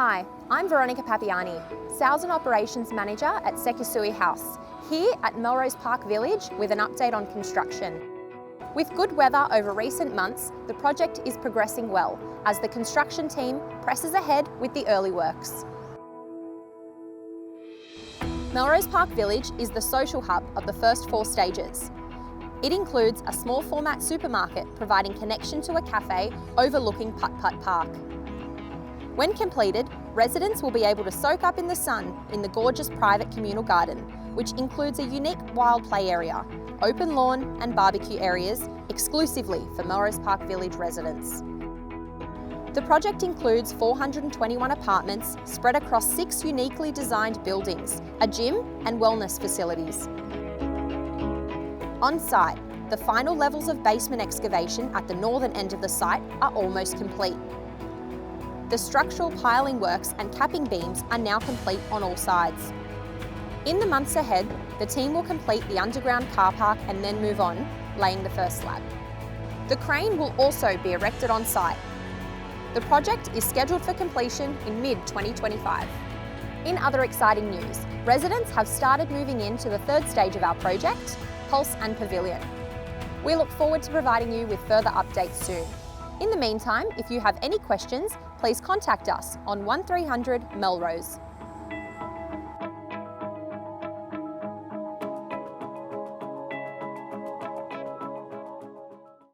Hi, I'm Veronica Papiani, Sales and Operations Manager at Sekisui House, here at Melrose Park Village with an update on construction. With good weather over recent months, the project is progressing well as the construction team presses ahead with the early works. Melrose Park Village is the social hub of the first 4 stages. It includes a small format supermarket providing connection to a cafe overlooking Putt Putt Park. When completed, residents will be able to soak up in the sun in the gorgeous private communal garden, which includes a unique wild play area, open lawn and barbecue areas exclusively for Melrose Park Village residents. The project includes 421 apartments spread across 6 uniquely designed buildings, a gym and wellness facilities. On site, the final levels of basement excavation at the northern end of the site are almost complete. The structural piling works and capping beams are now complete on all sides. In the months ahead, the team will complete the underground car park and then move on, laying the first slab. The crane will also be erected on site. The project is scheduled for completion in mid-2025. In other exciting news, residents have started moving into the 3rd stage of our project, Pulse and Pavilion. We look forward to providing you with further updates soon. In the meantime, if you have any questions, please contact us on 1300 Melrose.